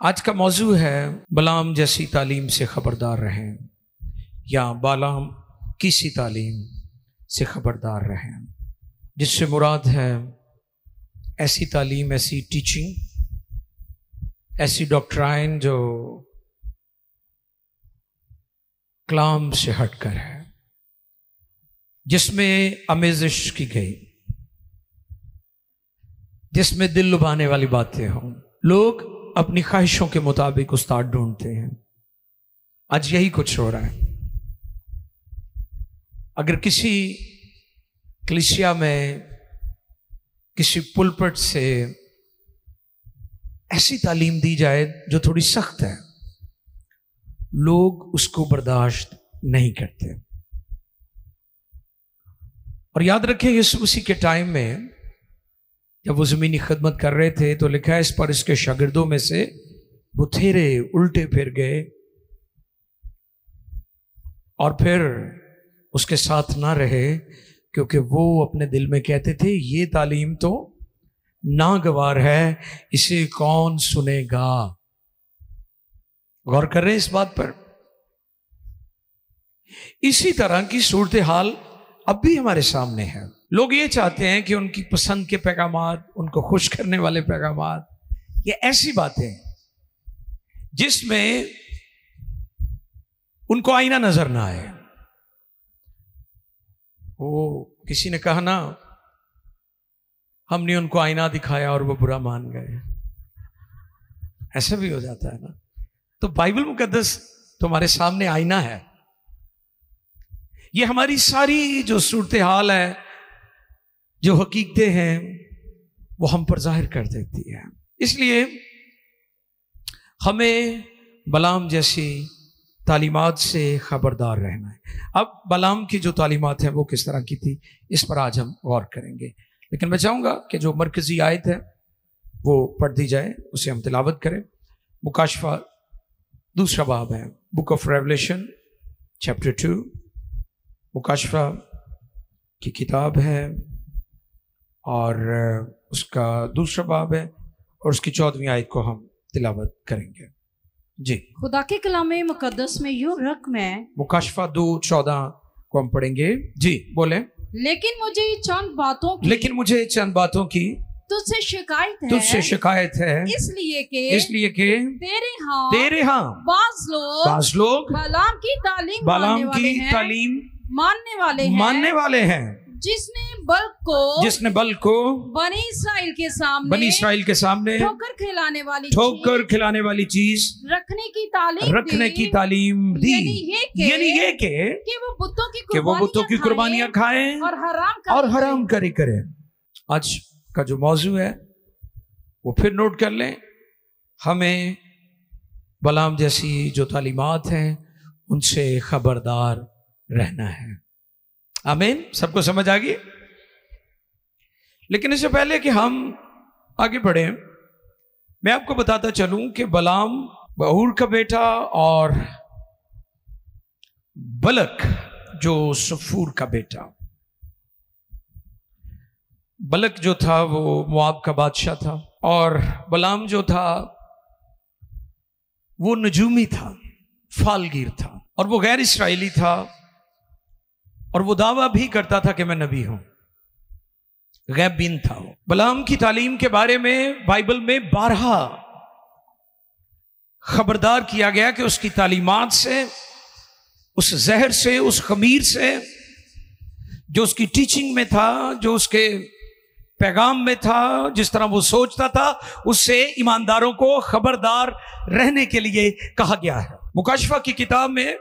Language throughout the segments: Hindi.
आज का मौजू है बलाम जैसी तालीम से खबरदार रहें, या बालाम की सी तालीम से खबरदार रहें, जिससे मुराद है ऐसी तालीम, ऐसी टीचिंग, ऐसी डॉक्ट्राइन जो कलाम से हटकर है, जिसमें आमेज़िश की गई, जिसमें दिल लुभाने वाली बातें हों। लोग अपनी ख्वाहिशों के मुताबिक उस्ताद ढूंढते हैं। आज यही कुछ हो रहा है। अगर किसी कलीसिया में, किसी पुलपट से ऐसी तालीम दी जाए जो थोड़ी सख्त है, लोग उसको बर्दाश्त नहीं करते। और याद रखें, यीशु मसीह के टाइम में जब वो ज़मीनी खिदमत कर रहे थे तो लिखा है, इस पर इसके शागिर्दों में से बुथेरे उल्टे फिर गए और फिर उसके साथ ना रहे, क्योंकि वो अपने दिल में कहते थे ये तालीम तो नागवार है, इसे कौन सुनेगा। गौर कर रहे हैं इस बात पर। इसी तरह की सूरत हाल अब भी हमारे सामने है। लोग ये चाहते हैं कि उनकी पसंद के पैगामात, उनको खुश करने वाले पैगामात, ये ऐसी बातें जिसमें उनको आईना नजर ना आए। वो किसी ने कहा ना, हमने उनको आईना दिखाया और वो बुरा मान गए। ऐसा भी हो जाता है ना। तो बाइबल मुकद्दस तुम्हारे सामने आईना है। ये हमारी सारी जो सूरत हाल है, जो हकीकतें हैं, वो हम पर जाहिर कर देती है। इसलिए हमें बलाम जैसी तालीमात से खबरदार रहना है। अब बलाम की जो तालीमात हैं वो किस तरह की थी, इस पर आज हम गौर करेंगे। लेकिन मैं चाहूँगा कि जो मरकजी आयत है वो पढ़ दी जाए, उसे हम तिलावत करें। मुकाशफा दूसरा बाब है, बुक ऑफ रेवलेशन चैप्टर 2, मुकाशफा की किताब है और उसका दूसरा बाब है और उसकी 14वीं आयत को हम तिलावत करेंगे। जी, खुदा के कलाम मुकद्दस में यूं रकम है, मुकाशफा 2:14 को हम पढ़ेंगे। जी बोले। लेकिन मुझे चंद बातों की तुझसे शिकायत है, इसलिए कि तेरे हाँ बाज लोग बालाम की तालीम मानने वाले हैं, जिसने बल को बनी इस्राएल के सामने ठोकर खिलाने वाली चीज रखने की तालीम दी। यानी ये कि वो बुतों की कुर्बानियां खाएं और हराम करें। आज का जो मौजू है वो फिर नोट कर लें। हमें बलाम जैसी जो तालीमात हैं उनसे खबरदार रहना है। आमीन। सबको समझ आ गई। लेकिन इससे पहले कि हम आगे बढ़े, मैं आपको बताता चलूं कि बलाम बहूर का बेटा और बलक जो सफूर का बेटा। बलक जो था वो मुआब का बादशाह था और बलाम जो था वो नजूमी था, फालगीर था, और वो गैर इस्राएली था और वो दावा भी करता था कि मैं नबी हूं। गैबीन था वो। बलाम की तालीम के बारे में बाइबल में 12 खबरदार किया गया कि उसकी तालीमात से, उस जहर से, उस खमीर से जो उसकी टीचिंग में था, जो उसके पैगाम में था, जिस तरह वो सोचता था, उससे ईमानदारों को खबरदार रहने के लिए कहा गया है। मुकाशफा की किताब में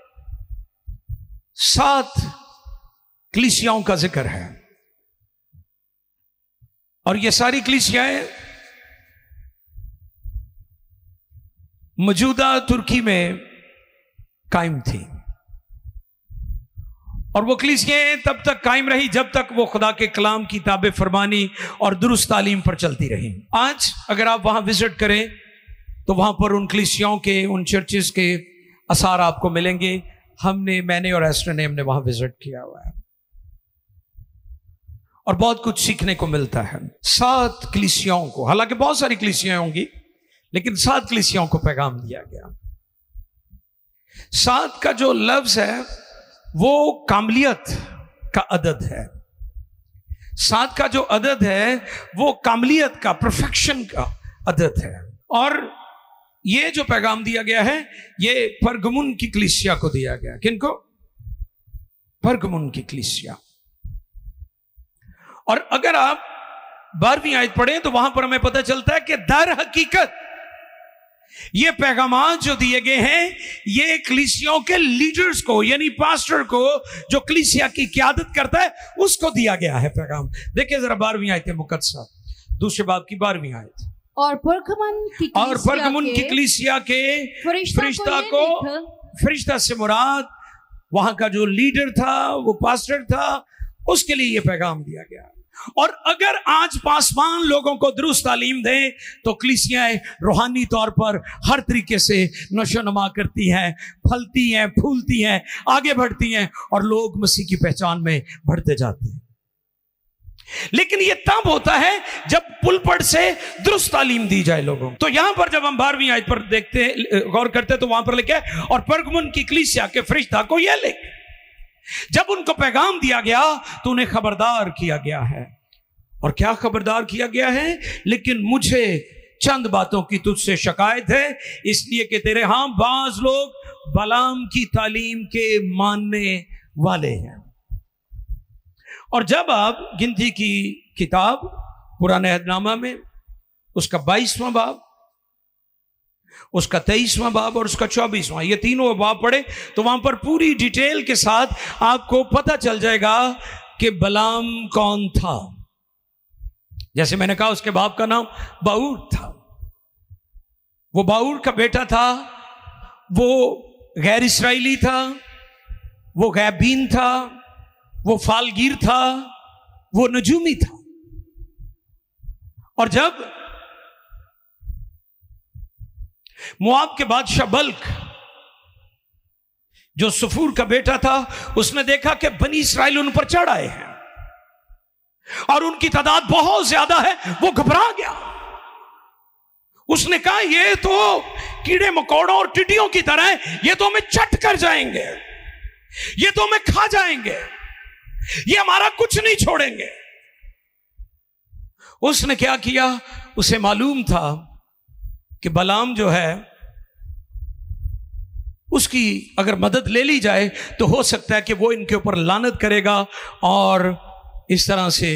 7 कलीसियाओं का जिक्र है और ये सारी कलीसियाएं मौजूदा तुर्की में कायम थी और वो कलीसियाएं तब तक कायम रही जब तक वो खुदा के कलाम की ताबे फरमानी और दुरुस्त तालीम पर चलती रही। आज अगर आप वहां विजिट करें तो वहां पर उन कलीसियाओं के, उन चर्चेस के आसार आपको मिलेंगे। मैंने और एस्टर ने हमने वहां विजिट किया हुआ है और बहुत कुछ सीखने को मिलता है। 7 कलीसियाओं को, हालांकि बहुत सारी कलीसियाएं होंगी लेकिन 7 कलीसियाओं को पैगाम दिया गया। 7 का जो लफ्ज है वो कामलियत का अदद है। 7 का जो अदद है वो कामलियत का, परफेक्शन का अदद है। और ये जो पैगाम दिया गया है ये परगमुन की कलीसिया को दिया गया। किनको? परगमुन की कलीसिया। और अगर आप 12वीं आयत पढ़ें तो वहां पर हमें पता चलता है कि दर हकीकत ये पैगामात जो दिए गए हैं ये कलीसियाओं के लीडर्स को, यानी पास्टर को, जो कलीसिया की क़यादत करता है, उसको दिया गया है पैगाम। देखिए जरा 12वीं आयत मुकद्दसा, दूसरे बाब की 12वीं आयत। और परगमुन की कलीसिया के फरिश्ता को, फरिश्ता से मुराद वहां का जो लीडर था, वो पास्टर था, उसके लिए यह पैगाम दिया गया। और अगर आज पासवान लोगों को दुरुस्त तालीम दें तो कलीसियाएं रूहानी तौर पर हर तरीके से नशोनुमा करती हैं, फलती हैं, फूलती हैं, आगे बढ़ती हैं और लोग मसीह की पहचान में बढ़ते जाते हैं। लेकिन ये तब होता है जब पुलपट से दुरुस्त तालीम दी जाए लोगों। तो यहां पर जब हम 12वीं आयत पर देखते, गौर करते, तो वहां पर लिखा है और परगमुन की कलीसिया के फरिश्ता को यह लिख, जब उनको पैगाम दिया गया तो उन्हें खबरदार किया गया है। और क्या खबरदार किया गया है? लेकिन मुझे चंद बातों की तुझसे शिकायत है, इसलिए कि तेरे यहां बाज लोग बलाम की तालीम के मानने वाले हैं। और जब आप गिनती की किताब पुराने अहदनामा में उसका 22वां बाब, उसका 23वां बाब और उसका 24वां, ये तीनों बाब पढ़े तो वहां पर पूरी डिटेल के साथ आपको पता चल जाएगा कि बलाम कौन था। जैसे मैंने कहा उसके बाप का नाम बाऊर था, वो बाऊर का बेटा था, वो गैर इसराइली था, वो गैबीन था, वो फालगीर था, वो नजूमी था। और जब मुआब के बादशाह बल्क, जो सफूर का बेटा था, उसने देखा कि बनी इसराइल उन पर चढ़ आए हैं और उनकी तादाद बहुत ज्यादा है, वो घबरा गया। उसने कहा ये तो कीड़े मकोड़ों और टिड्डियों की तरह है, ये तो हमें चट कर जाएंगे, ये तो हमें खा जाएंगे, ये हमारा कुछ नहीं छोड़ेंगे। उसने क्या किया? उसे मालूम था कि बलाम जो है उसकी अगर मदद ले ली जाए तो हो सकता है कि वो इनके ऊपर लानत करेगा और इस तरह से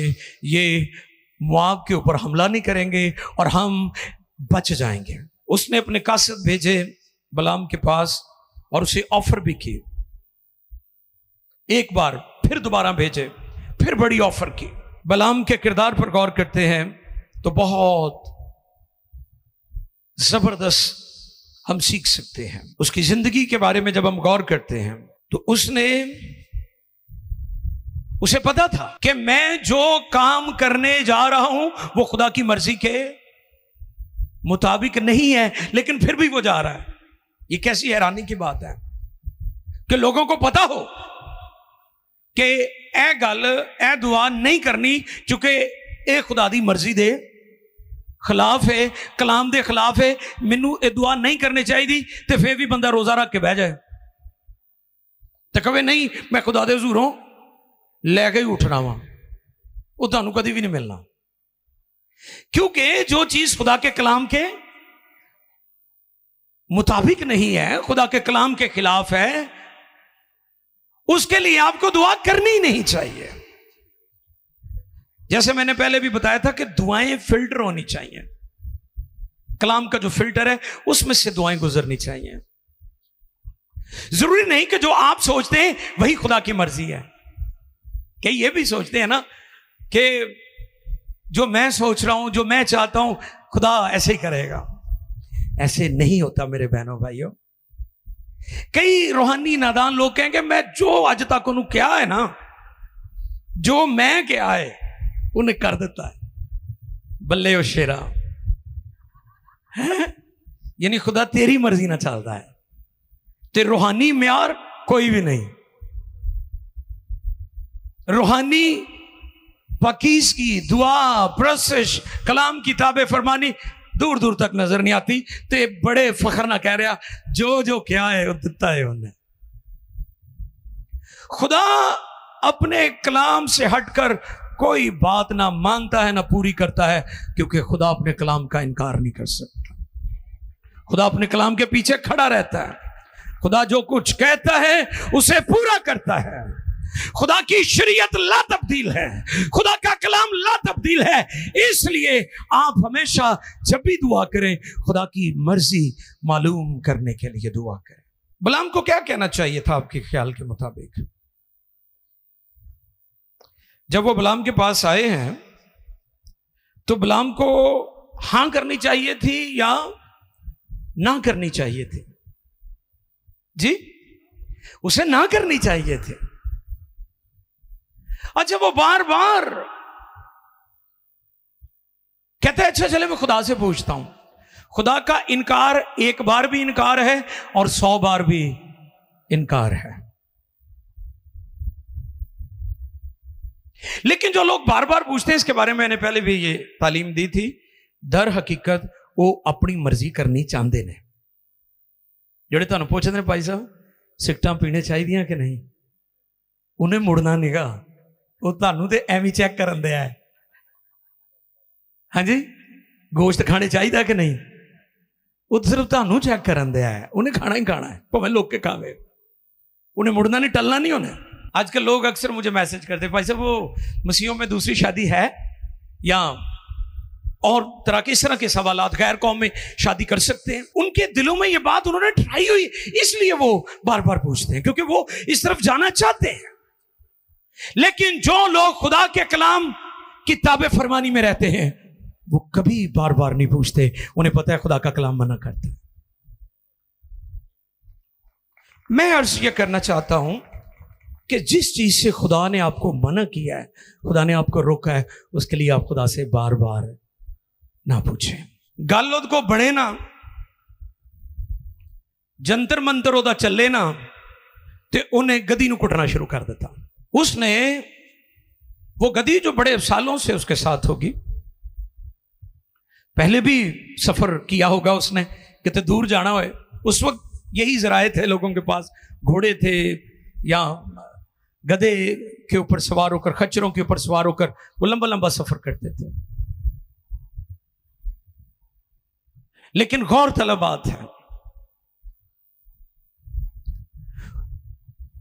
ये मुआब के ऊपर हमला नहीं करेंगे और हम बच जाएंगे। उसने अपने कासिद भेजे बलाम के पास और उसे ऑफर भी की। एक बार फिर दोबारा भेजे, फिर बड़ी ऑफर की। बलाम के किरदार पर गौर करते हैं तो बहुत जबरदस्त हम सीख सकते हैं। उसकी जिंदगी के बारे में जब हम गौर करते हैं तो उसे पता था कि मैं जो काम करने जा रहा हूं वो खुदा की मर्जी के मुताबिक नहीं है, लेकिन फिर भी वो जा रहा है। ये कैसी हैरानी की बात है कि लोगों को पता हो कि ए गल ए दुआ नहीं करनी क्योंकि ए खुदा दी मर्जी दे खिलाफ है, कलाम दे खिलाफ है, मैनू ये दुआ नहीं करनी चाहिए, तो फिर भी बंदा रोजा रख के बह जाए तो कहे नहीं मैं खुदा दे हजूरों लैके ही उठना वा, वो तुहानू कभी भी नहीं मिलना। क्योंकि जो चीज खुदा के कलाम के मुताबिक नहीं है, खुदा के कलाम के खिलाफ है, उसके लिए आपको दुआ करनी नहीं चाहिए। जैसे मैंने पहले भी बताया था कि दुआएं फिल्टर होनी चाहिए, कलाम का जो फिल्टर है उसमें से दुआएं गुजरनी चाहिए। जरूरी नहीं कि जो आप सोचते हैं वही खुदा की मर्जी है। कई ये भी सोचते हैं ना कि जो मैं सोच रहा हूं, जो मैं चाहता हूं, खुदा ऐसे ही करेगा। ऐसे नहीं होता मेरे बहनों भाइयों। कई रूहानी नादान लोग कहेंगे मैं जो अज तक उन्होंने क्या है ना, जो मैं क्या है उन्हें कर देता है। बल्ले ओ शेरा, यानी खुदा तेरी मर्जी ना चलता है, ते रूहानी म्यार कोई भी नहीं। रूहानी पकीज की दुआ, प्रशिश, कलाम की ताबे फरमानी दूर दूर तक नजर नहीं आती, ते बड़े फखर ना कह रहा जो जो क्या है वो दिता है उन्हें। खुदा अपने कलाम से हटकर कोई बात ना मांगता है ना पूरी करता है, क्योंकि खुदा अपने कलाम का इनकार नहीं कर सकता। खुदा अपने कलाम के पीछे खड़ा रहता है। खुदा जो कुछ कहता है उसे पूरा करता है। खुदा की शरीयत ला तब्दील है, खुदा का कलाम ला तब्दील है। इसलिए आप हमेशा जब भी दुआ करें खुदा की मर्जी मालूम करने के लिए दुआ करें। बलाम को क्या कहना चाहिए था आपके ख्याल के मुताबिक? जब वो बलाम के पास आए हैं तो बलाम को हां करनी चाहिए थी या ना करनी चाहिए थी? जी, उसे ना करनी चाहिए थी। अच्छा, वो बार बार कहते हैं अच्छा चले मैं खुदा से पूछता हूं। खुदा का इनकार एक बार भी इनकार है और 100 बार भी इनकार है। लेकिन जो लोग बार बार पूछते हैं, इसके बारे में मैंने पहले भी ये तालीम दी थी, दर हकीकत वो अपनी मर्जी करनी चाहते ने। ਜਿਹੜੇ ਤੁਹਾਨੂੰ ਪੁੱਛਦੇ ਨੇ ਭਾਈ ਸਾਹਿਬ ਸਿਗਰਟਾਂ ਪੀਣੇ ਚਾਹੀਦੀਆਂ ਕਿ ਨਹੀਂ, ਉਹਨੇ ਮੁੜਨਾ ਨਿਗਾ, ਉਹ ਤੁਹਾਨੂੰ ਤੇ ਐਵੇਂ ਚੈੱਕ ਕਰਨ ਦਿਆ ਹੈ। ਹਾਂਜੀ, ਗੋਸ਼ਤ ਖਾਣੇ ਚਾਹੀਦਾ ਕਿ ਨਹੀਂ, ਉਹ ਸਿਰਫ ਤੁਹਾਨੂੰ ਚੈੱਕ ਕਰਨ ਦਿਆ ਹੈ। ਉਹਨੇ ਖਾਣਾ ਹੀ ਖਾਣਾ है, ਭਾਵੇਂ लोग के खावे, उन्हें मुड़ना नहीं, टलना नहीं उन्हें। आजकल लोग अक्सर मुझे मैसेज करते भाई साहब वो मसीहों में दूसरी शादी है या और तरह के इस तरह के सवालात, गैर कौम में शादी कर सकते हैं। उनके दिलों में ये बात उन्होंने ट्राई हुई, इसलिए वो बार बार पूछते हैं, क्योंकि वो इस तरफ जाना चाहते हैं। लेकिन जो लोग खुदा के कलाम की ताबे फरमानी में रहते हैं वो कभी बार बार नहीं पूछते, उन्हें पता है खुदा का कलाम मना करता है। मैं अर्ज ये करना चाहता हूं कि जिस चीज से खुदा ने आपको मना किया है, खुदा ने आपको रोका है, उसके लिए आप खुदा से बार बार ना पूछे। गल को बने ना, जंतर मंतर ओदा चले ना, ते उन्हें गधी नूं कुटना शुरू कर दिता। उसने वो गधी जो बड़े सालों से उसके साथ होगी, पहले भी सफर किया होगा उसने, कितने दूर जाना हो, उस वक्त यही जराए थे लोगों के पास, घोड़े थे या गधे के ऊपर सवार होकर, खच्चरों के ऊपर सवार होकर वो लंबा लंबा सफर करते थे। लेकिन गौरतलब बात है,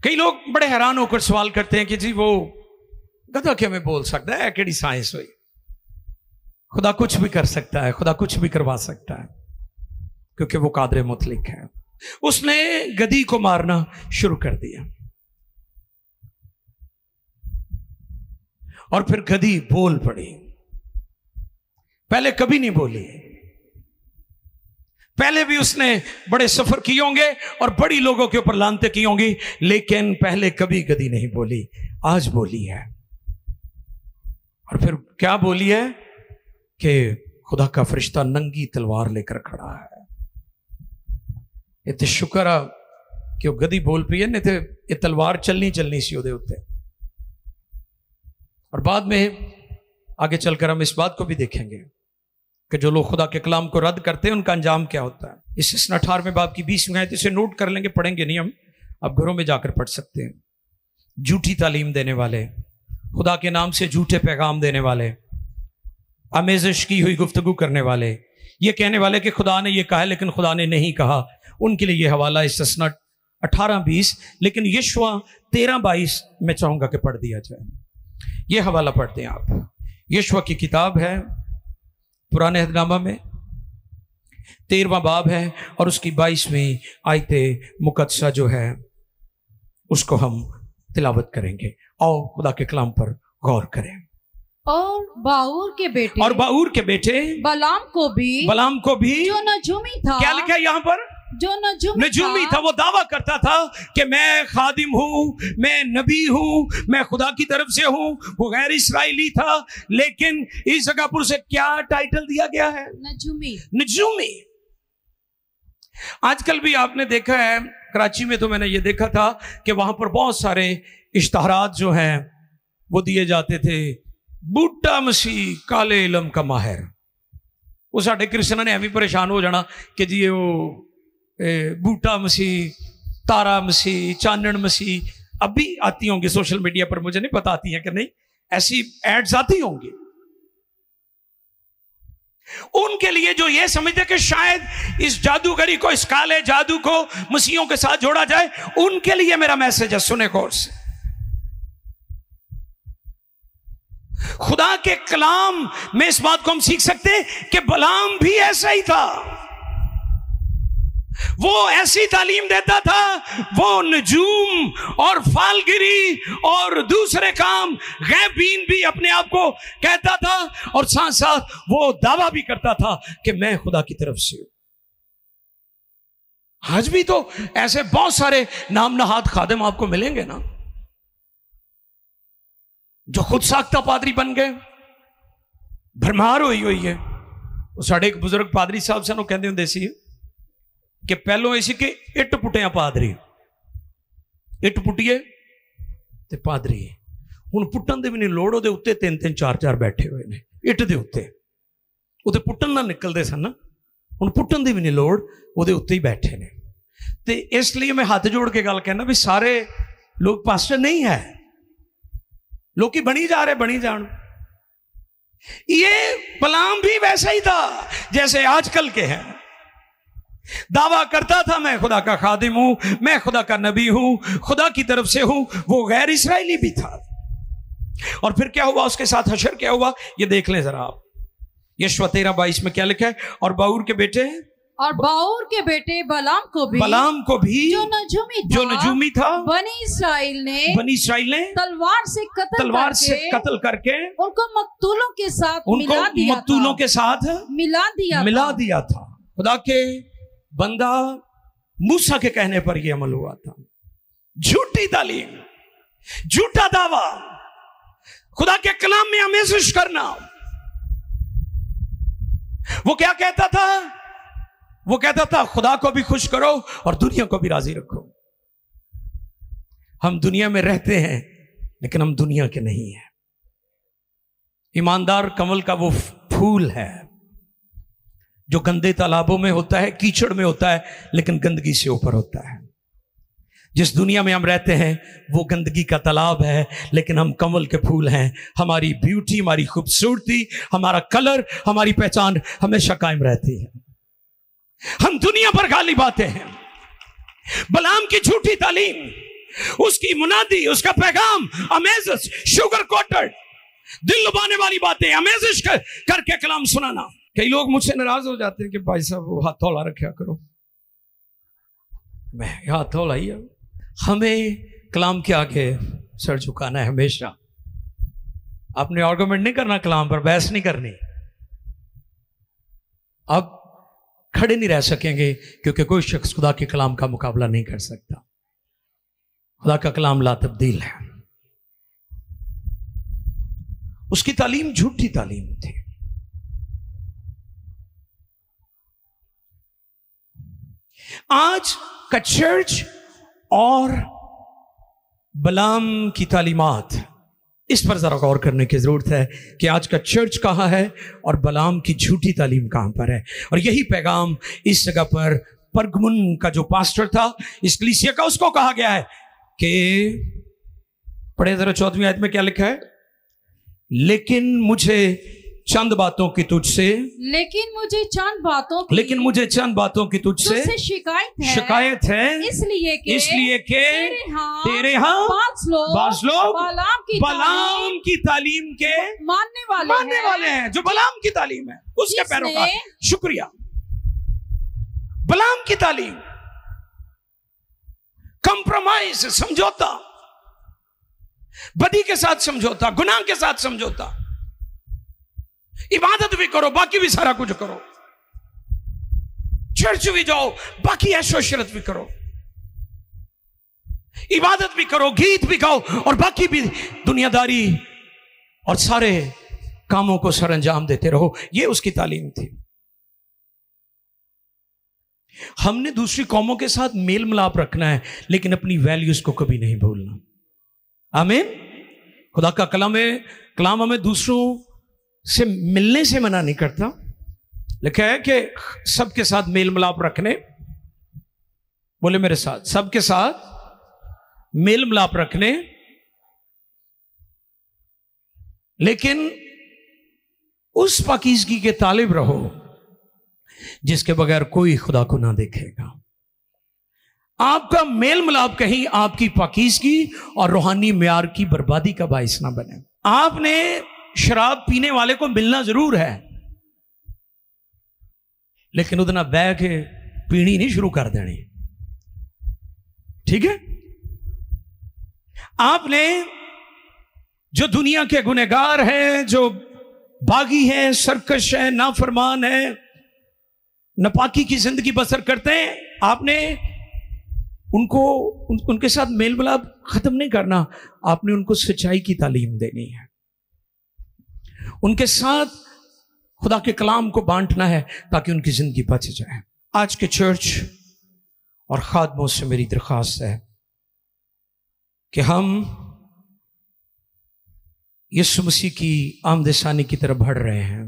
कई लोग बड़े हैरान होकर सवाल करते हैं कि जी वो गधा क्या में बोल सकता है, केड़ी साइंस हुई, खुदा कुछ भी कर सकता है, खुदा कुछ भी करवा सकता है, क्योंकि वो कादरे मुतलिक है। उसने गधी को मारना शुरू कर दिया और फिर गधी बोल पड़ी। पहले कभी नहीं बोली, पहले भी उसने बड़े सफर किए होंगे और बड़ी लोगों के ऊपर लानते की होंगी, लेकिन पहले कभी गधी नहीं बोली, आज बोली है। और फिर क्या बोली है कि खुदा का फरिश्ता नंगी तलवार लेकर खड़ा है। इतने शुक्र है कि वो गधी बोल पी है, नहीं तो ये तलवार चलनी सी उहदे उत्ते। और बाद में आगे चलकर हम इस बात को भी देखेंगे कि जो लोग खुदा के कलाम को रद्द करते हैं उनका अंजाम क्या होता है। इस 18वें बाब की 20वीं आयत, इसे नोट कर लेंगे, पढ़ेंगे नहीं हम, आप घरों में जाकर पढ़ सकते हैं। झूठी तालीम देने वाले, खुदा के नाम से झूठे पैगाम देने वाले, आमेज़श की हुई गुफ्तगू करने वाले, ये कहने वाले कि खुदा ने ये कहा लेकिन खुदा ने नहीं कहा, उनके लिए ये हवाला इस्तिस्ना 18:20, लेकिन यशवा 13:22 मैं चाहूंगा कि पढ़ दिया जाए। ये हवाला पढ़ते हैं आप। यशवा की किताब है, पुराने अहदनामा में 13वां बाब है और उसकी 22वीं आयत मुकद्दसा जो है उसको हम तिलावत करेंगे। आओ खुदा के कलाम पर गौर करें। और बाऊर के बेटे बलाम को भी जो नजूमी था, क्या लिखा है यहाँ पर, जो नजूमी था, वो दावा करता था कि मैं खादिम हूं, मैं नबी हूं, मैं खुदा की तरफ से हूं। वो गैर इस्राएली था, लेकिन इस जगह पर उसे क्या टाइटल दिया गया है, नजूमी। आजकल भी आपने देखा है, कराची में तो मैंने ये देखा था कि वहां पर बहुत सारे इश्तहारात जो हैं वो दिए जाते थे, बूटा मसीह काले इल्म का माहिर, वो साढ़े क्रिश्चन ने एवं परेशान हो जाना कि जी वो बूटा मसीह, तारा मसीह, चानन मसीह, अब भी आती होंगी सोशल मीडिया पर, मुझे नहीं पता आती हैं कि नहीं, ऐसी एड्स आती होंगी। उनके लिए जो ये समझते कि शायद इस जादूगरी को, इस काले जादू को मसीहों के साथ जोड़ा जाए, उनके लिए मेरा मैसेज है, सुने गौर से। खुदा के कलाम में इस बात को हम सीख सकते हैं कि बलाम भी ऐसा ही था। वो ऐसी तालीम देता था, वो नजूम और फालगिरी और दूसरे काम गैबीन भी अपने आप को कहता था, और साथ साथ वो दावा भी करता था कि मैं खुदा की तरफ से हूं। आज भी तो ऐसे बहुत सारे नाम नहाद खादिम आपको मिलेंगे ना, जो खुद साख्ता पादरी बन गए, भरमार हुई है। साढ़े एक बुजुर्ग पादरी साहब से कहते होंगे सी कि पहलों ऐसी कि इट पुटिया पादरी, इट पुटिए ते पादरी। हुण पुट्टन दे भी नहीं लोड़, उहदे उत्ते 3-3 4-4 बैठे हुए ने इट दे उत्ते। उहदे पुट्टन ना निकलदे सन ना, हुण पुट्टन दी भी नहीं लोड़, उहदे उत्ते ही बैठे ने। ते इसलिए मैं हाथ जोड़ के गल कहना भी सारे लोग पास्टर नहीं है, लोग की बनी जा रहे, बनी जान। ये बलाम भी वैसा ही था जैसे आजकल के हैं। दावा करता था मैं खुदा का खादिम हूं, मैं खुदा का नबी हूं, खुदा की तरफ से हूं। वो गैर इस्राएली भी था। और फिर क्या हुआ उसके साथ, हशर क्या हुआ, ये देख लें जरा आप। यशवा 13:22 में क्या लिखा है, और बाऊर के बेटे बलाम को भी जो नजूमी था बनी इस्राएल ने तलवार से कत्ल करके उनको मकतूलों के साथ मिला दिया था। खुदा के बंदा मूसा के कहने पर यह अमल हुआ था। झूठी तालीम, झूठा दावा, खुदा के कलाम में आमेज़श करना। वो क्या कहता था, वो कहता था खुदा को भी खुश करो और दुनिया को भी राजी रखो। हम दुनिया में रहते हैं लेकिन हम दुनिया के नहीं हैं। ईमानदार कमल का वो फूल है जो गंदे तालाबों में होता है, कीचड़ में होता है, लेकिन गंदगी से ऊपर होता है। जिस दुनिया में हम रहते हैं वो गंदगी का तालाब है, लेकिन हम कमल के फूल हैं। हमारी ब्यूटी, हमारी खूबसूरती, हमारा कलर, हमारी पहचान हमेशा कायम रहती है। हम दुनिया पर गालिब आते हैं। बलाम की झूठी तालीम, उसकी मुनादी, उसका पैगाम अमेज़श, शुगर कोटेड, दिल लुभाने वाली बातें, अमेज़श करके कलाम सुनाना। कई लोग मुझसे नाराज हो जाते हैं कि भाई साहब वो हाथ हौला रखा करो। मैं हाथ हौला ही है। हमें कलाम के आगे सर झुकाना है हमेशा। आपने आर्गुमेंट नहीं करना, कलाम पर बहस नहीं करनी। अब खड़े नहीं रह सकेंगे क्योंकि कोई शख्स खुदा के कलाम का मुकाबला नहीं कर सकता। खुदा का कलाम ला तब्दील है। उसकी तालीम झूठी तालीम थी। आज का चर्च और बलाम की तालीमात, इस पर जरा गौर करने की जरूरत है कि आज का चर्च कहाँ है और बलाम की झूठी तालीम कहाँ पर है। और यही पैगाम इस जगह पर परगमुन का जो पास्टर था, इस कलीसिया का, उसको कहा गया है कि पढ़े जरा 14वीं आयत में क्या लिखा है, लेकिन मुझे चंद बातों की तुझसे, लेकिन मुझे चंद बातों की तुझसे शिकायत है, इसलिए कि तेरे यहाँ बाज़ लोग बलाम की तालीम के मानने वाले हैं। जो बलाम की तालीम है उसके पैरोकार। शुक्रिया। बलाम की तालीम, कंप्रोमाइज, समझौता, बदी के साथ समझौता, गुनाह के साथ समझौता। इबादत भी करो, बाकी भी सारा कुछ करो, चर्च भी जाओ, बाकी ऐशो-इशरत भी करो, इबादत भी करो, गीत भी गाओ, और बाकी भी दुनियादारी और सारे कामों को सरंजाम देते रहो। ये उसकी तालीम थी। हमने दूसरी कौमों के साथ मेल मिलाप रखना है, लेकिन अपनी वैल्यूज को कभी नहीं भूलना। आमीन। खुदा का कलाम हमें दूसरों से मिलने से मना नहीं करता, लिखा है कि सबके साथ मेल मिलाप रखने, बोले मेरे साथ, सबके साथ मेल मिलाप रखने, लेकिन उस पाकीज़गी के तालिब रहो जिसके बगैर कोई खुदा को ना देखेगा। आपका मेल मिलाप कहीं आपकी पाकीज़गी और रूहानी म्यार की बर्बादी का बाइस ना बने। आपने शराब पीने वाले को मिलना जरूर है, लेकिन उतना बह के पीनी नहीं शुरू कर देनी, ठीक है। आपने जो दुनिया के गुनहगार हैं, जो बागी हैं, सरकश हैं, नाफरमान हैं, नापाकी की जिंदगी बसर करते हैं, आपने उनके साथ मेल मिलाप खत्म नहीं करना, आपने उनको सच्चाई की तालीम देनी है, उनके साथ खुदा के कलाम को बांटना है ताकि उनकी जिंदगी बच जाए। आज के चर्च और खादमों से मेरी दरख्वास्त है कि हम यीशु मसीह की आमदसानी की तरफ बढ़ रहे हैं।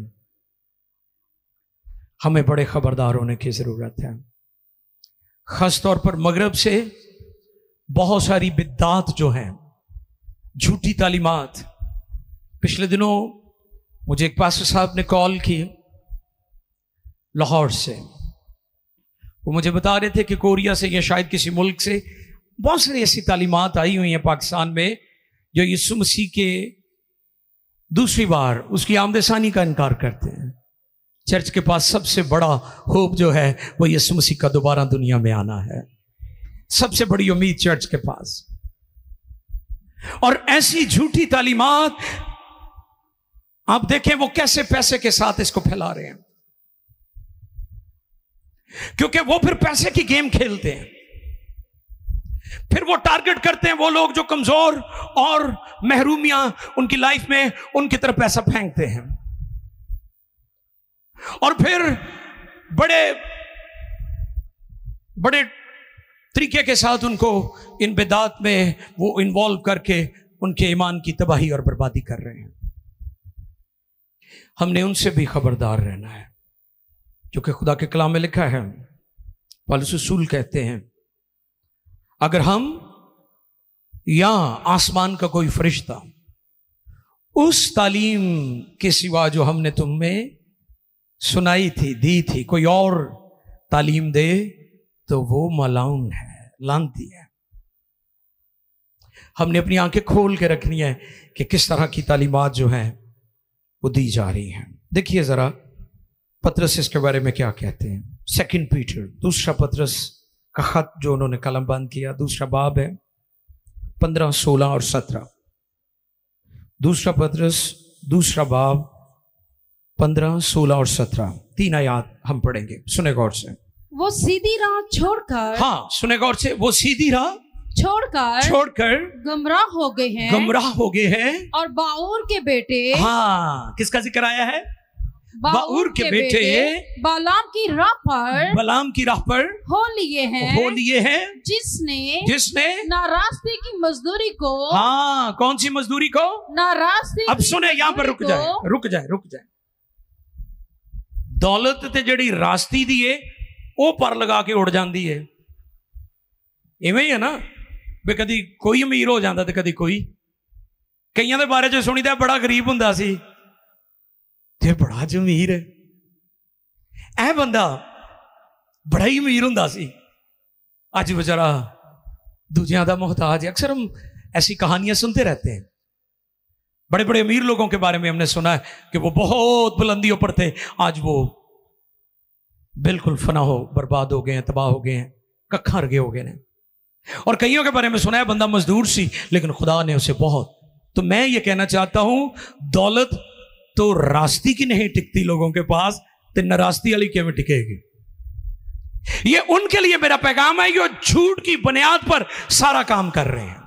हमें बड़े खबरदार होने की जरूरत है। खास तौर पर मगरब से बहुत सारी बिद्दात जो हैं, झूठी तालीमात। पिछले दिनों मुझे एक पास्टर साहब ने कॉल की लाहौर से। वो मुझे बता रहे थे कि कोरिया से या शायद किसी मुल्क से बहुत सारी ऐसी तालीमात आई हुई हैं पाकिस्तान में जो यीशु मसीह के दूसरी बार उसकी आमदसानी का इनकार करते हैं। चर्च के पास सबसे बड़ा होप जो है वो यीशु मसीह का दोबारा दुनिया में आना है। सबसे बड़ी उम्मीद चर्च के पास। और ऐसी झूठी तालीमात आप देखें वो कैसे पैसे के साथ इसको फैला रहे हैं, क्योंकि वो फिर पैसे की गेम खेलते हैं। फिर वो टारगेट करते हैं वो लोग जो कमजोर और महरूमियां उनकी लाइफ में, उनकी तरफ पैसा फेंकते हैं। और फिर बड़े बड़े तरीके के साथ उनको इन बिदात में वो इन्वॉल्व करके उनके ईमान की तबाही और बर्बादी कर रहे हैं। हमने उनसे भी खबरदार रहना है, क्योंकि खुदा के कलाम में लिखा है, पौलुस रसूल कहते हैं, अगर हम या आसमान का कोई फरिश्ता उस तालीम के सिवा जो हमने तुम्हें सुनाई थी, दी थी, कोई और तालीम दे तो वो मलाउन है, लानती है। हमने अपनी आंखें खोल के रखनी है कि किस तरह की तालीमात जो हैं वो दी जा रही हैं। देखिए जरा पतरस इसके बारे में क्या कहते हैं। 2 पीटर, दूसरा पतरस का खत जो उन्होंने कलम बंद किया, दूसरा बाब है, 15, 16 और 17। दूसरा पतरस दूसरा बाब 15, 16 और 17, 3 आयत हम पढ़ेंगे। सुने गौर से। वो सीधी राह छोड़कर, हाँ सुने गौर से, वो सीधी राह छोड़कर गुमराह हो गए हैं और बाऊर के बेटे, हाँ किसका जिक्र आया है? बाऊर के बेटे बालाम की राह पर हो लिए हैं जिसने नाराजगी की मजदूरी को, हाँ कौन सी मजदूरी को? नाराजगी। अब सुने यहाँ पर रुक जाए। दौलत ते जड़ी रास्ती दी है वो पर लगा के उड़ जाती है। इवें ही है ना, वे कदी कोई अमीर हो जाता तो कदी कोई। कईयां दे बारे च सुनीदा बड़ा गरीब हुंदा सी ते बड़ा ज अमीर है, ऐ बंदा बड़ा ही अमीर हुंदा सी, अज बेचारा दूजियां दा मोहताज है। अक्सर हम ऐसी कहानियां सुनते रहते हैं। बड़े बड़े अमीर लोगों के बारे में हमने सुना है कि वो बहुत बुलंदियों पर थे, आज वो बिल्कुल फना हो, बर्बाद हो गए हैं, तबाह हो गए हैं, कखा रगे हो गए हैं। और कईयों के बारे में सुना है बंदा मजदूर सी लेकिन खुदा ने उसे बहुत। तो मैं ये कहना चाहता हूं, दौलत तो रास्ती की नहीं टिकती लोगों के पास, तो नारास्ती वाली क्या में टिकेगी? ये उनके लिए मेरा पैगाम है जो झूठ की बुनियाद पर सारा काम कर रहे हैं,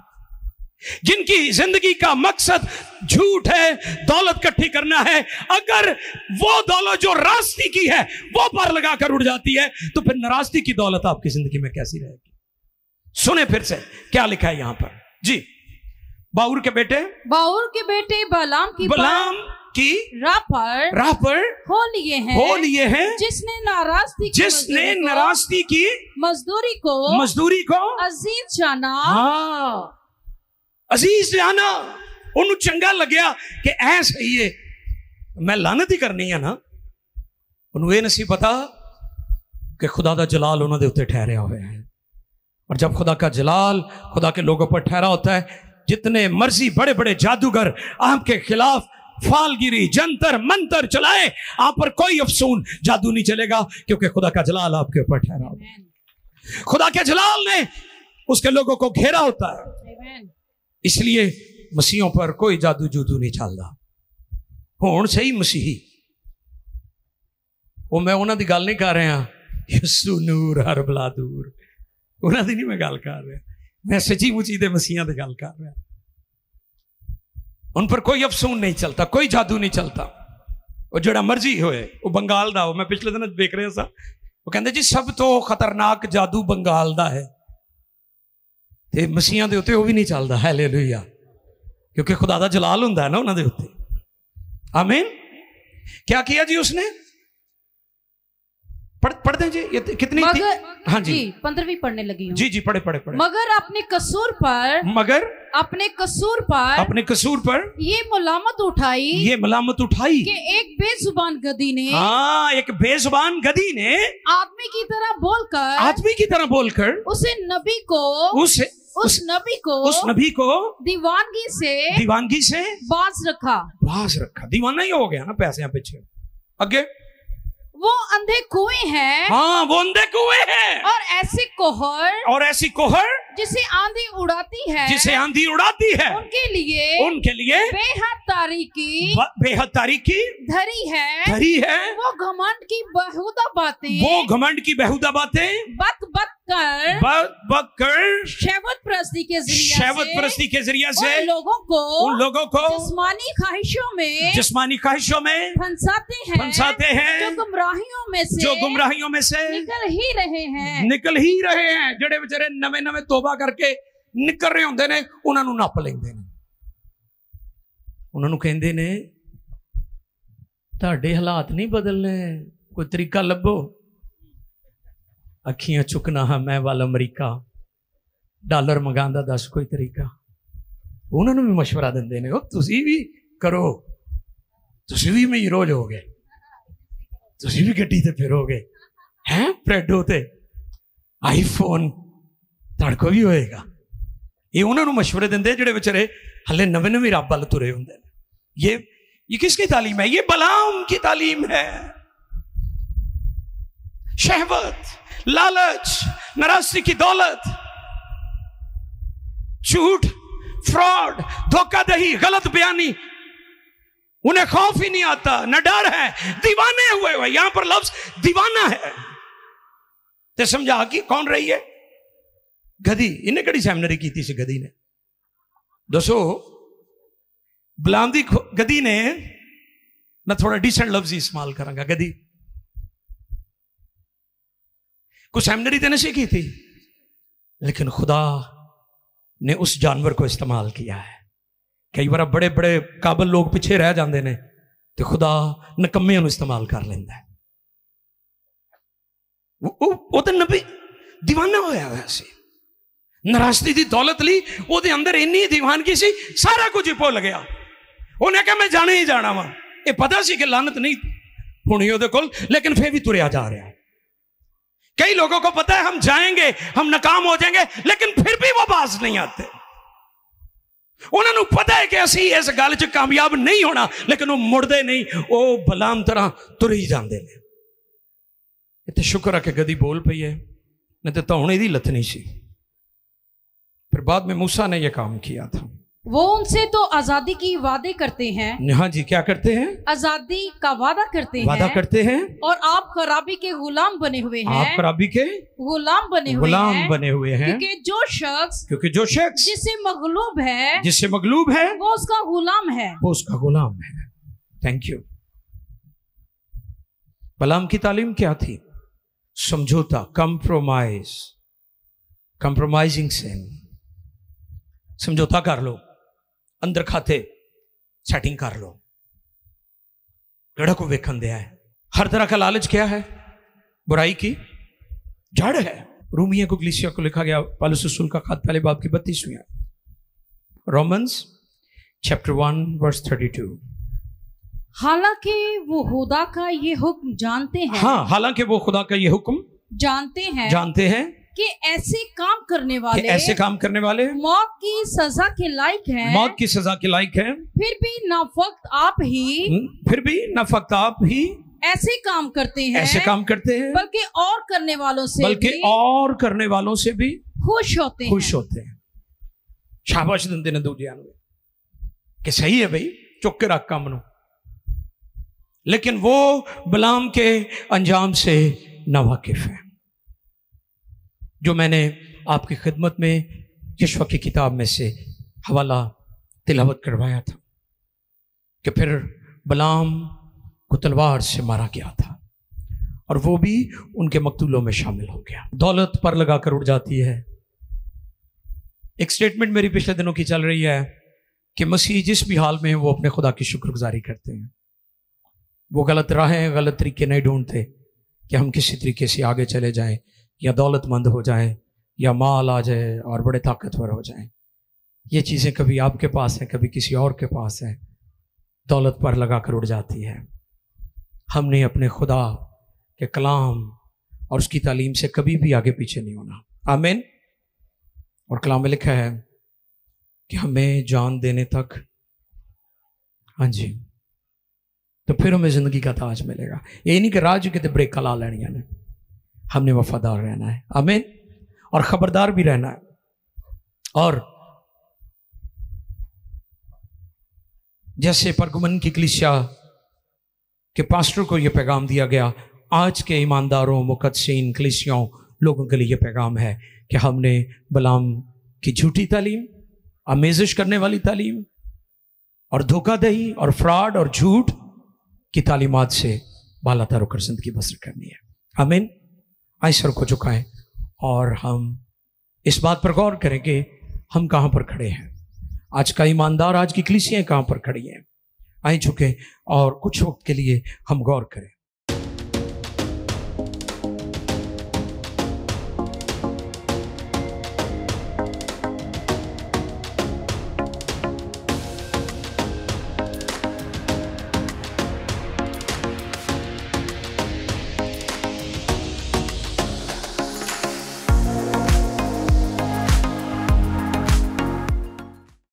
जिनकी जिंदगी का मकसद झूठ है, दौलत इकट्ठी करना है। अगर वो दौलत जो रास्ती की है वो पर लगाकर उड़ जाती है तो फिर नारास्ती की दौलत आपकी जिंदगी में कैसी रहेगी? सुने फिर से क्या लिखा है यहां पर जी। बाऊर के बेटे बालाम की राह पर हो लिए हैं जिसने नाराजगी की मजदूरी को अजीज जाना। हाँ, अजीज जाना। उन्हें चंगा लग्या कि ऐ सही है, मैं लानत ही करनी है ना। उन्हें नहीं पता कि खुदा का जलाल उन्होंने उत्ते ठहरिया हुआ है। और जब खुदा का जलाल खुदा के लोगों पर ठहरा होता है, जितने मर्जी बड़े बड़े जादूगर आपके खिलाफ फालगिरी जंतर मंतर चलाए, आप पर कोई अफसून जादू नहीं चलेगा, क्योंकि खुदा का जलाल आपके ऊपर ठहरा होता है। खुदा के जलाल ने उसके लोगों को घेरा होता है। इसलिए मसीहों पर कोई जादू जूदू नहीं चलता। हुण सही मसीही, वो मैं उन्होंने गल नहीं कर रहा, यसू नूर हर बला दूर, उन्होंने नहीं मैं गल कर रहा, मैं सची मुची दे मसीहा की गल कर रहा। उन पर कोई अफसून नहीं चलता, कोई जादू नहीं चलता। वो जो मर्जी होए, वो बंगाल दा हो। मैं पिछले दिन देख रहा था, वो कहते जी सब तो खतरनाक जादू बंगाल दा है, ते मसीहा दे उत्ते वो भी नहीं चलता। हालेलुया, क्योंकि खुदा दा जलाल हुंदा है ना उन्हां दे उत्ते। आमीन। क्या किया जी उसने? पढ़ दें जी, ये कितनी थी? हाँ जी, 15वीं पढ़ने लगी हूँ। जी पढ़े। मगर अपने कसूर पर ये मलामत उठाई कि एक बेजुबान गधी ने, हाँ, एक बेजुबान गधी ने आदमी की तरह बोलकर उस नबी को दीवानगी से बाज रखा। दीवाना ही हो गया ना पैसे पीछे। आगे, वो अंधे कुएं हैं। हाँ, वो अंधे कुएं हैं। और ऐसी कोहर जिसे आंधी उड़ाती है उनके लिए बेहद तारीकी धरी है। वो घमंड की बेहुदा बातें बक कर शहवत परस्ती के जरिए से उन लोगों को जिस्मानी ख्वाहिशों में फंसाते हैं, जो गुमराहियों में से निकल ही रहे हैं। जड़े बेचारे नवे तोबा करके निकल रहे होंगे ने, उन्होंने नप लेंदे ने, उन्होंने कहंदे ने तुहाडे हालात नहीं बदलने, कोई तरीका लभो। अखियां चुकना है मैं वाल अमरीका, डॉलर मंगांदा दस कोई तरीका। उन्होंने भी मशवरा देंदे ने, तुसी भी करो, तुसी भी मैं रोज हो गए, तुसी भी गड्डी ते फिरोगे हैं, प्रेडो ते आईफोन तड़को भी होएगा। ये उन्होंने मशवरे देंदे जेडे बेचारे हले नवे रब वाल तुरे होंदे। ये किसकी तालीम है? ये बलाम की तालीम है। शहवत, लालच, नाराजगी की दौलत, झूठ, फ्रॉड, धोखाधड़ी, गलत बयानी, उन्हें खौफ ही नहीं आता, न डर है, दीवाने हुए। यहां पर लफ्ज दीवाना है। तो समझा कि कौन रही है? गधी। इन्हें कड़ी सेमिनरी की थी गधी ने, दसो बलाम दी गधी ने। मैं थोड़ा डिसेंट लफ्ज इस्तेमाल करांगा। गधी कुछ सेमिनरी तो नहीं की थी, लेकिन खुदा ने उस जानवर को इस्तेमाल किया है। कई बार बड़े बड़े काबल लोग पिछे रह जाते हैं, तो खुदा नकम्मे इस्तेमाल कर लेंदा है। वो तो नबी दीवाना होया वैसे, नाराजगी की दौलत ली, वो अंदर इन्नी दीवानगी सी, सारा कुछ ही भुल गया। उन्हें कहा मैं जाने ही जाना वा। ये पता सी कि लानत नहीं होनी ਉਹਦੇ ਕੋਲ, लेकिन फिर भी तुरया जा रहा है। कई लोगों को पता है हम जाएंगे, हम नाकाम हो जाएंगे, लेकिन फिर भी वो बाज नहीं आते। उन्होंने पता है कि असी इस गल च कामयाब नहीं होना, लेकिन वो मुड़दे नहीं, वो बलाम तरह तुर ही जाते हैं। इतने शुक्र है कि गधी बोल पई है, नहीं तो हुण इहदी लथनी सी। फिर बाद में मूसा ने यह काम किया था। वो उनसे तो आजादी की वादे करते हैं। हाँ जी, क्या करते हैं? आजादी का वादा करते हैं। और आप खराबी के गुलाम बने हुए हैं। आप खराबी के गुलाम बने हुए हैं। क्योंकि जो शख्स जिससे मगलूब है वो उसका गुलाम है। Thank you. बलाम की तालीम क्या थी? समझौता, कंप्रोमाइजिंग सिन। समझौता कर लो, अंदर खाते सेटिंग कर लो, गड़ा को वेखन दिया है। हर तरह का लालच क्या है? बुराई की जड़ है। रूमिया को कलीसिया को लिखा गया पौलुस रसूल का खत पहले बाब की 32वीं रोमन्स चैप्टर 1 वर्स 32। हालांकि वो खुदा का ये हुक्म जानते हैं। हाँ, हालांकि वो खुदा का ये हुक्म जानते हैं कि ऐसे काम करने वाले मौत की सजा के लायक हैं, फिर भी न फक्त आप ही ऐसे काम करते हैं, बल्कि और करने वालों से भी खुश होते हैं। शाबाश दिंदे ने दूजियां कि सही है भाई, चुक के रख काम नूं। लेकिन वो बलाम के अंजाम से नावाकिफ है, जो मैंने आपकी खिदमत में यशवा की किताब में से हवाला तिलावत करवाया था कि फिर बलाम को तलवार से मारा गया था और वो भी उनके मकतूलों में शामिल हो गया। दौलत पर लगाकर उड़ जाती है। एक स्टेटमेंट मेरी पिछले दिनों की चल रही है कि मसीह जिस भी हाल में वो अपने खुदा की शुक्रगुजारी करते हैं। वो गलत राहें, गलत तरीके नहीं ढूंढते कि हम किसी तरीके से आगे चले जाएं या दौलतमंद हो जाएं या माल आ जाए और बड़े ताकतवर हो जाएं। ये चीज़ें कभी आपके पास हैं, कभी किसी और के पास है। दौलत पर लगा कर उड़ जाती है। हमने अपने खुदा के कलाम और उसकी तालीम से कभी भी आगे पीछे नहीं होना। आमीन। और कलाम में लिखा है कि हमें जान देने तक, हाँ जी, तो फिर हमें जिंदगी का ताज मिलेगा। ये नहीं कि राज के ब्रेक ला लेनिया ने, हमने वफादार रहना है। आमीन। और खबरदार भी रहना है। और जैसे परगमन की कलीसिया के पास्टर को यह पैगाम दिया गया, आज के ईमानदारों, मुकद्दसीन, कलीसियाओं, लोगों के लिए यह पैगाम है कि हमने बलाम की झूठी तालीम, आमेजिश करने वाली तालीम और धोखाधड़ी और फ्रॉड और झूठ की तालीमात से बालातर होकर जिंदगी बसर करनी है। आमीन। आइए सर को झुकाएं और हम इस बात पर गौर करेंगे हम कहां पर खड़े हैं। आज का ईमानदार, आज की कलीसियां कहां पर खड़ी हैं। आइए झुके और कुछ वक्त के लिए हम गौर करें।